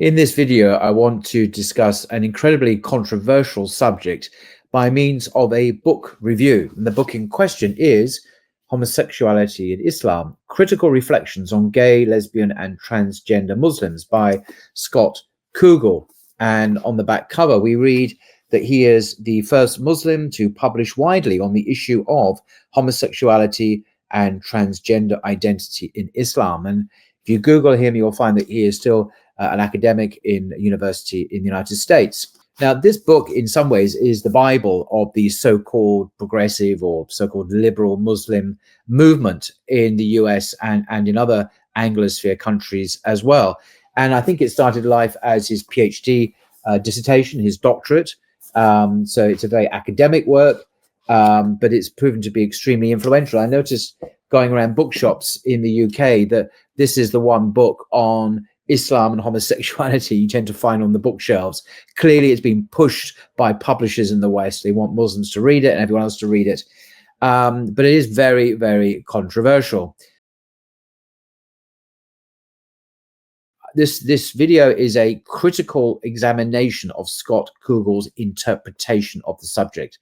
In this video, I want to discuss an incredibly controversial subject by means of a book review. And the book in question is Homosexuality in Islam, Critical Reflections on Gay, Lesbian and Transgender Muslims by Scott Kugle. And on the back cover, we read that he is the first Muslim to publish widely on the issue of homosexuality and transgender identity in Islam. And if you Google him, you'll find that he is still an academic in a university in the United States. Now, this book, in some ways, is the Bible of the so-called progressive or so-called liberal Muslim movement in the US and in other Anglosphere countries as well. And I think it started life as his PhD dissertation, his doctorate. So it's a very academic work, but it's proven to be extremely influential. I noticed going around bookshops in the UK that this is the one book on Islam and homosexuality you tend to find on the bookshelves. Clearly, it's been pushed by publishers in the West. They want Muslims to read it and everyone else to read it. But it is very, very controversial. This video is a critical examination of Scott Kugle's interpretation of the subject.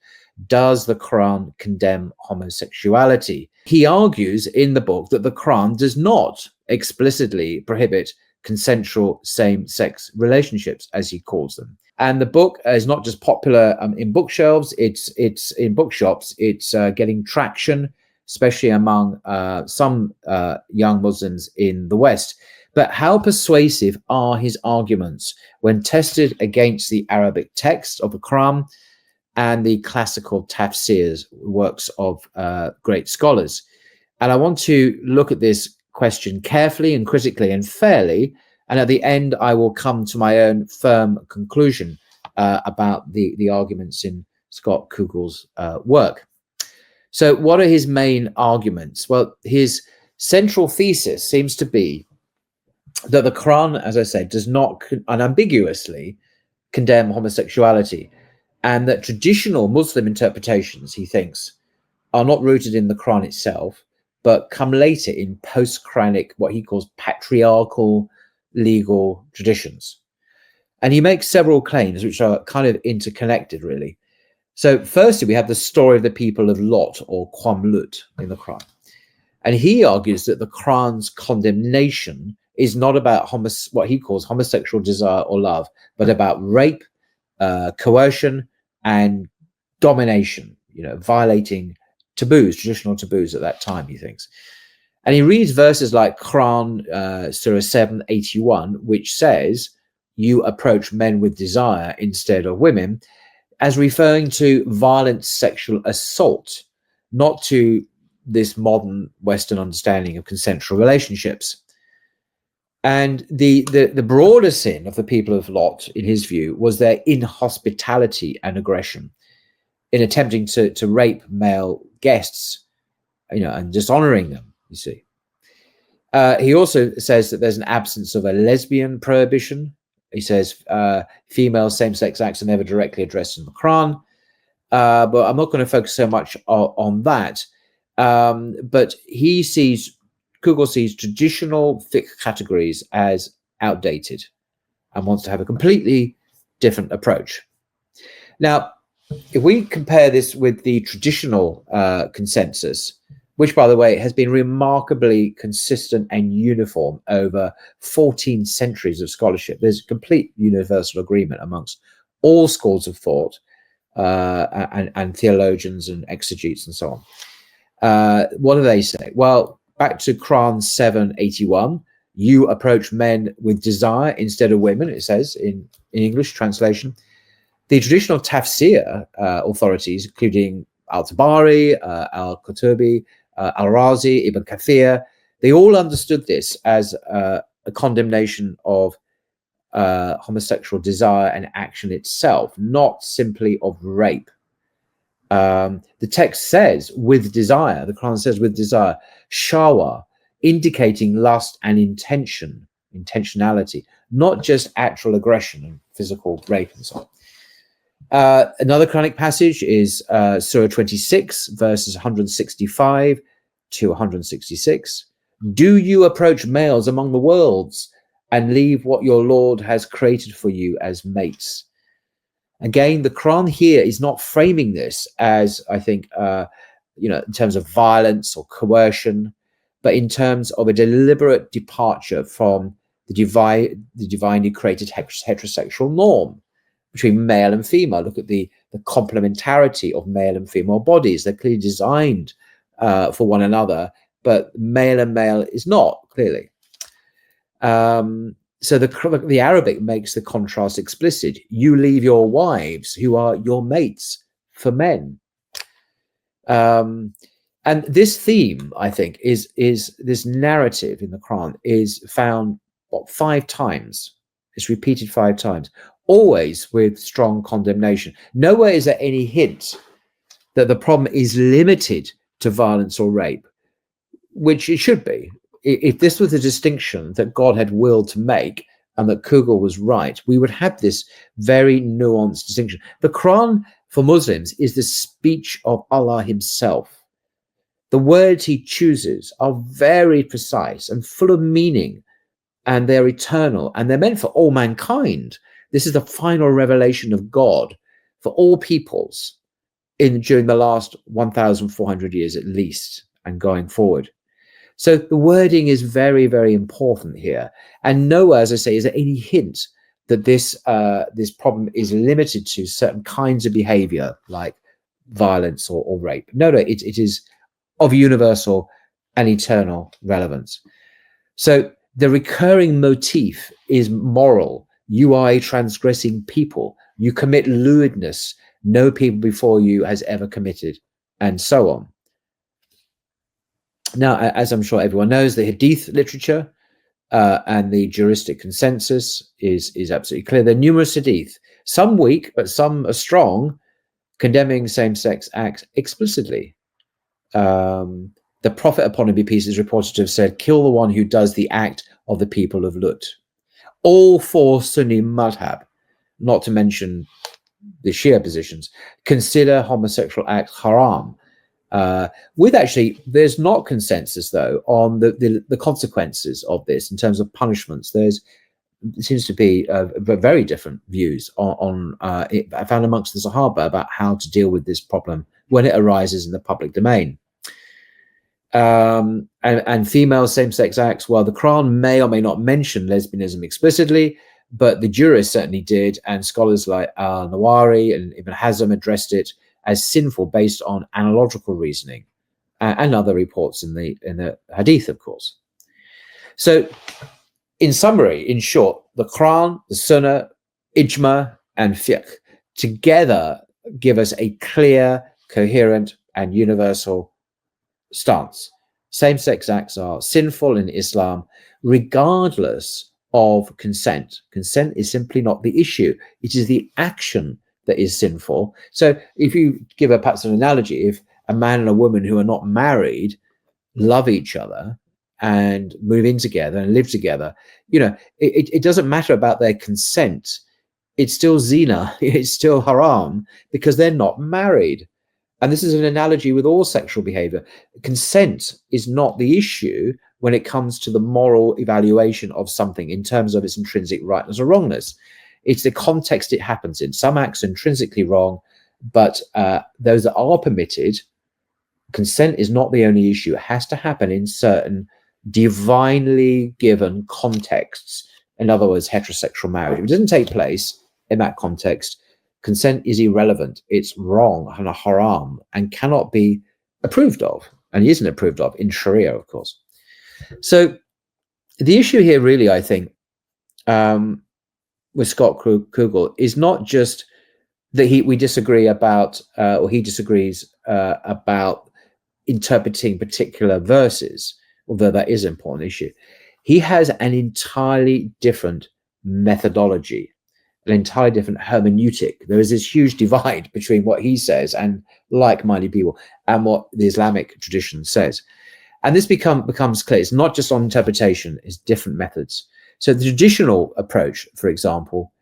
Does the Quran condemn homosexuality? He argues in the book that the Quran does not explicitly prohibit consensual same-sex relationships, as he calls them. And the book is not just popular in bookshelves, it's in bookshops. It's getting traction, especially among some young Muslims in the West. But how persuasive are his arguments when tested against the Arabic text of the Quran and the classical tafsirs, works of great scholars? And I want to look at this question carefully and critically and fairly, and at the end I will come to my own firm conclusion about the arguments in Scott Kugle's work. So what are his main arguments? Well, his central thesis seems to be that the Quran, as I said, does not unambiguously condemn homosexuality, and that traditional Muslim interpretations, he thinks, are not rooted in the Quran itself, but come later in post-Quranic, what he calls patriarchal legal traditions. And he makes several claims which are kind of interconnected, really. So firstly, we have the story of the people of Lot, or Qamlut, in the Quran. And he argues that the Quran's condemnation is not about what he calls homosexual desire or love, but about rape, coercion, and domination, violating taboos, traditional taboos at that time, he thinks. And he reads verses like Quran, Surah 7:81, which says, you approach men with desire instead of women, as referring to violent sexual assault, not to this modern Western understanding of consensual relationships. And the broader sin of the people of Lot, in his view, was their inhospitality and aggression in attempting to rape male guests, and dishonoring them, you see. He also says that there's an absence of a lesbian prohibition. He says female same-sex acts are never directly addressed in the Quran. But I'm not going to focus so much on that. But Kugle sees traditional fiqh categories as outdated and wants to have a completely different approach. Now, if we compare this with the traditional consensus, which, by the way, has been remarkably consistent and uniform over 14 centuries of scholarship, there's complete universal agreement amongst all schools of thought and theologians and exegetes and so on. What do they say? Well, back to Quran 7:81, you approach men with desire instead of women, it says in English translation. The traditional tafsir authorities, including Al-Tabari, Al-Qutubi, Al-Razi, Ibn Kathir, they all understood this as a condemnation of homosexual desire and action itself, not simply of rape. The text says with desire, the Quran says with desire, shawa, indicating lust and intentionality, not just actual aggression and physical rape and so on. Another Quranic passage is Surah 26, verses 165 to 166. Do you approach males among the worlds and leave what your Lord has created for you as mates. Again, the Quran here is not framing this as, I think, in terms of violence or coercion, but in terms of a deliberate departure from the divinely created heterosexual norm between male and female. Look at the complementarity of male and female bodies. They're clearly designed for one another, but male and male is not, clearly. So the Arabic makes the contrast explicit. You leave your wives, who are your mates, for men. And this theme, I think, is this narrative in the Quran is found 5 times. It's repeated 5 times, always with strong condemnation. Nowhere is there any hint that the problem is limited to violence or rape, which it should be. If this was a distinction that God had willed to make and that Kugle was right, we would have this very nuanced distinction. The Quran for Muslims is the speech of Allah himself. The words he chooses are very precise and full of meaning, and they're eternal, and they're meant for all mankind. This is the final revelation of God for all peoples during the last 1,400 years at least, and going forward. So the wording is very, very important here. And nowhere, as I say, is there any hint that this problem is limited to certain kinds of behavior like violence or rape. No, it is of universal and eternal relevance. So the recurring motif is moral. You are a transgressing people. You commit lewdness no people before you has ever committed, and so on. Now, as I'm sure everyone knows, the Hadith literature and the juristic consensus is absolutely clear. There are numerous Hadith, some weak, but some are strong, condemning same-sex acts explicitly. The Prophet, upon him be peace, is reported to have said, "Kill the one who does the act of the people of Lut." All 4 Sunni madhab, not to mention the Shia positions, consider homosexual acts haram. With actually, there's not consensus though on the consequences of this in terms of punishments. There seems to be very different views on it. I found amongst the Sahaba about how to deal with this problem when it arises in the public domain. And female same-sex acts, well, the Quran may or may not mention lesbianism explicitly, but the jurists certainly did, and scholars like al-Nawari and Ibn Hazm addressed it as sinful based on analogical reasoning, and other reports in the Hadith, of course. So, in summary, in short, the Quran, the Sunnah, Ijma, and Fiqh together give us a clear, coherent, and universal stance. Same-sex acts are sinful in Islam, regardless of consent. Consent is simply not the issue. It is the action that is sinful. So if you give perhaps an analogy, if a man and a woman who are not married love each other and move in together and live together, it doesn't matter about their consent. It's still zina, it's still haram, because they're not married. And this is an analogy with all sexual behavior. Consent is not the issue when it comes to the moral evaluation of something in terms of its intrinsic rightness or wrongness. It's the context it happens in. Some acts are intrinsically wrong, but those that are permitted, consent is not the only issue. It has to happen in certain divinely given contexts. In other words, heterosexual marriage. If it doesn't take place in that context, consent is irrelevant. It's wrong and a haram and cannot be approved of, and isn't approved of in Sharia, of course. So the issue here really, I think, with Scott Kugle is not just that we disagree about, or he disagrees about interpreting particular verses, although that is an important issue. He has an entirely different methodology, an entirely different hermeneutic. There is this huge divide between what he says and like-minded people and what the Islamic tradition says. And this becomes clear. It's not just on interpretation, it's different methods. So the traditional approach, for example,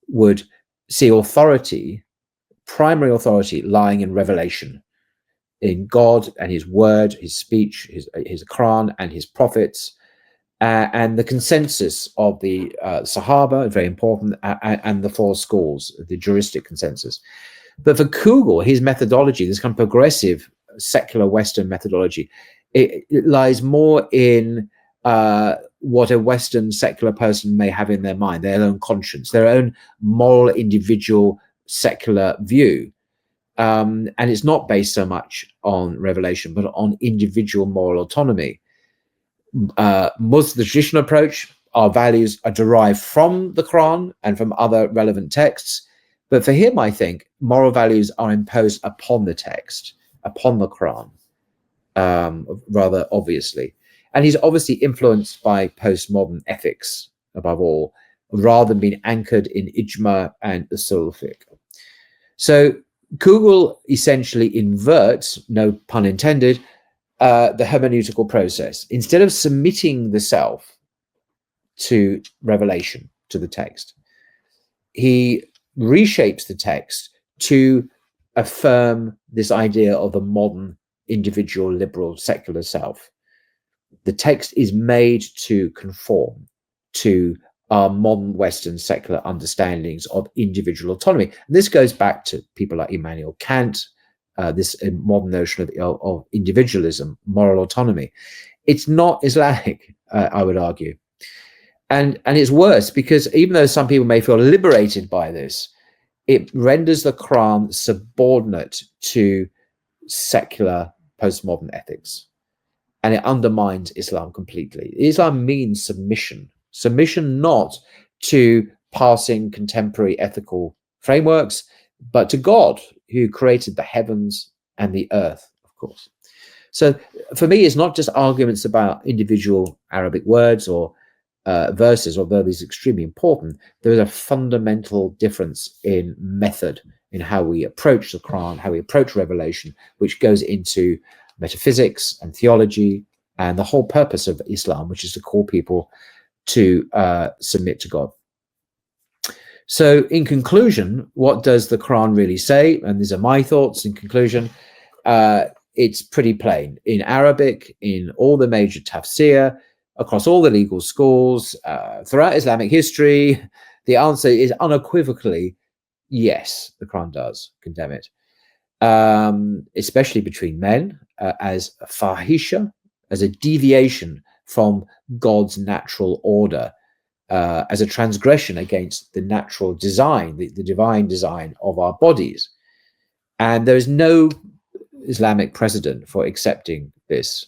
would see authority, primary authority, lying in revelation, in God and his word, his speech, his Quran and his prophets. and the consensus of the Sahaba, very important, and the four schools, the juristic consensus. But for Kugle, his methodology, this kind of progressive secular Western methodology, it lies more in what a Western secular person may have in their mind, their own conscience, their own moral, individual, secular view. And it's not based so much on revelation, but on individual moral autonomy. The traditional approach, our values are derived from the Quran and from other relevant texts. But for him, I think moral values are imposed upon the text, upon the Quran, rather obviously. And he's obviously influenced by postmodern ethics, above all, rather than being anchored in ijma and usul fiqh. So Kugle essentially inverts, no pun intended, the hermeneutical process. Instead of submitting the self to revelation, to the text, he reshapes the text to affirm this idea of the modern individual liberal secular self. The text is made to conform to our modern Western secular understandings of individual autonomy. And this goes back to people like Immanuel Kant, this modern notion of individualism, moral autonomy. It's not Islamic, I would argue. And it's worse because even though some people may feel liberated by this, it renders the Quran subordinate to secular postmodern ethics. And it undermines Islam completely. Islam means submission. Submission not to passing contemporary ethical frameworks, but to God, who created the heavens and the earth, of course. So for me, it's not just arguments about individual Arabic words or verses, although these are extremely important. There is a fundamental difference in method, in how we approach the Quran, how we approach revelation, which goes into metaphysics and theology and the whole purpose of Islam, which is to call people to submit to God. So in conclusion, what does the Quran really say? And these are my thoughts in conclusion. It's pretty plain. In Arabic, in all the major tafsir, across all the legal schools, throughout Islamic history, the answer is unequivocally yes, the Quran does condemn it. Especially between men, as a fahisha, as a deviation from God's natural order, as a transgression against the natural design, the divine design of our bodies. And there is no Islamic precedent for accepting this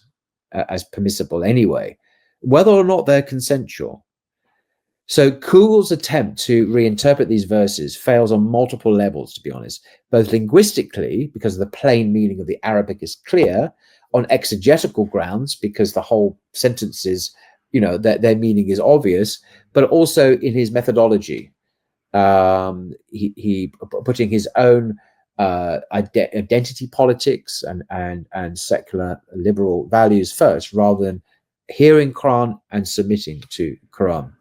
as permissible anyway, whether or not they're consensual. So Kugle's attempt to reinterpret these verses fails on multiple levels, to be honest, both linguistically, because the plain meaning of the Arabic is clear, on exegetical grounds, because the whole sentences, you know, their meaning is obvious, but also in his methodology. He putting his own identity politics and secular liberal values first, rather than hearing Quran and submitting to Quran.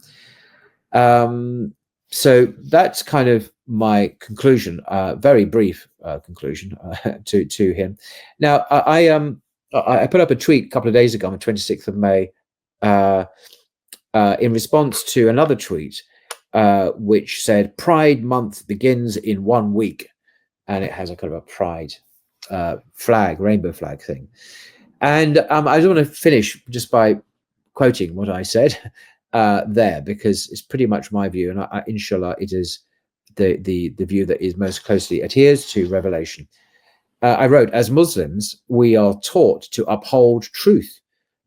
So that's kind of my conclusion, very brief conclusion to him. Now, I put up a tweet a couple of days ago on the 26th of May in response to another tweet which said Pride Month begins in 1 week, and it has a kind of a pride flag, rainbow flag thing. And I just want to finish just by quoting what I said there, because it's pretty much my view, and inshallah it is the view that is most closely adheres to revelation. I wrote, as Muslims, we are taught to uphold truth,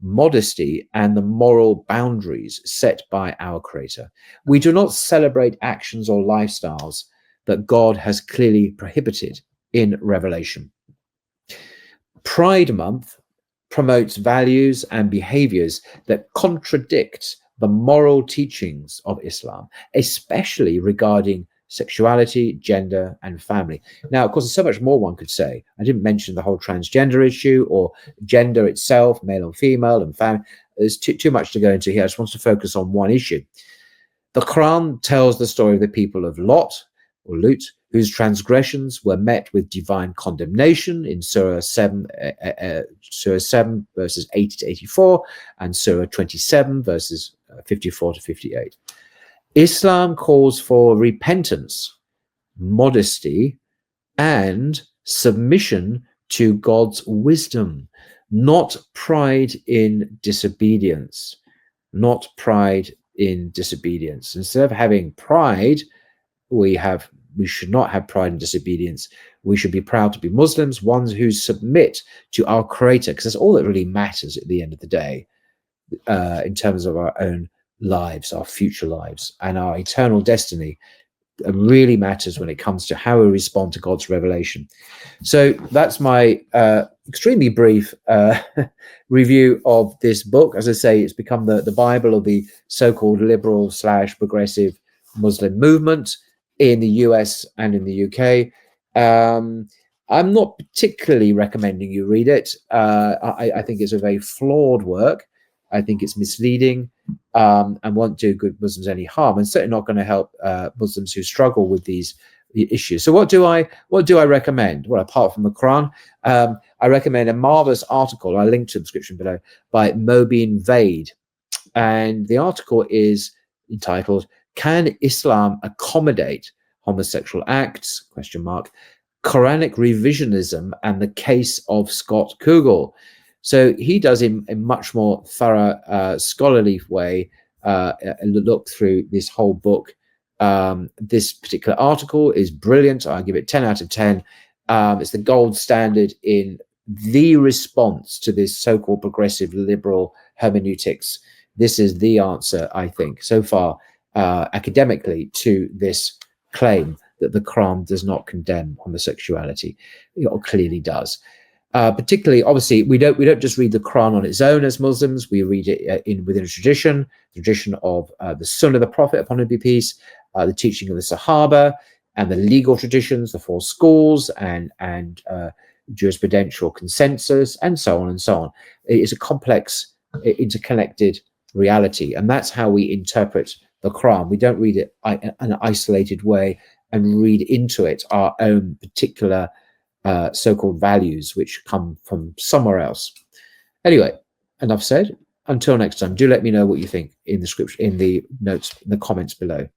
modesty, and the moral boundaries set by our Creator. We do not celebrate actions or lifestyles that God has clearly prohibited in revelation. Pride Month promotes values and behaviors that contradict the moral teachings of Islam, especially regarding sexuality, gender, and family. Now, of course, there's so much more one could say. I didn't mention the whole transgender issue or gender itself, male and female and family. There's too much to go into here. I just want to focus on one issue. The Quran tells the story of the people of Lot, or Lut, whose transgressions were met with divine condemnation in Surah 7, verses 80 to 84, and Surah 27, verses 54 to 58. Islam calls for repentance, modesty, and submission to God's wisdom, not pride in disobedience. Not pride in disobedience. Instead of having pride, we should not have pride in disobedience. We should be proud to be Muslims, ones who submit to our Creator, because that's all that really matters at the end of the day, in terms of our own lives, our future lives, and our eternal destiny. It really matters when it comes to how we respond to God's revelation. So that's my extremely brief review of this book. As I say, it's become the Bible of the so-called liberal / progressive Muslim movement in the US and in the UK. I'm not particularly recommending you read it. I think it's a very flawed work. I think it's misleading and won't do good Muslims any harm, and certainly not going to help Muslims who struggle with these issues. So what do I recommend? Well, apart from the Quran, I recommend a marvelous article. I linked to the description below, by Mobeen Vade, and the article is entitled "Can Islam Accommodate Homosexual Acts?" ? Quranic Revisionism and the Case of Scott Kugle. So he does in a much more thorough, scholarly way look through this whole book. This particular article is brilliant. I give it 10 out of 10. It's the gold standard in the response to this so-called progressive liberal hermeneutics. This is the answer, I think, so far, academically, to this claim that the Quran does not condemn homosexuality. It clearly does. Particularly, obviously, we don't just read the Quran on its own as Muslims. We read it within a tradition of the Sunnah of the Prophet, upon whom be peace, the teaching of the Sahaba, and the legal traditions, the four schools, and jurisprudential consensus, and so on and so on. It is a complex, interconnected reality, and that's how we interpret the Quran. We don't read it in an isolated way and read into it our own particular so-called values, which come from somewhere else. Anyway, enough said. Until next time, do let me know what you think in the notes, in the comments below.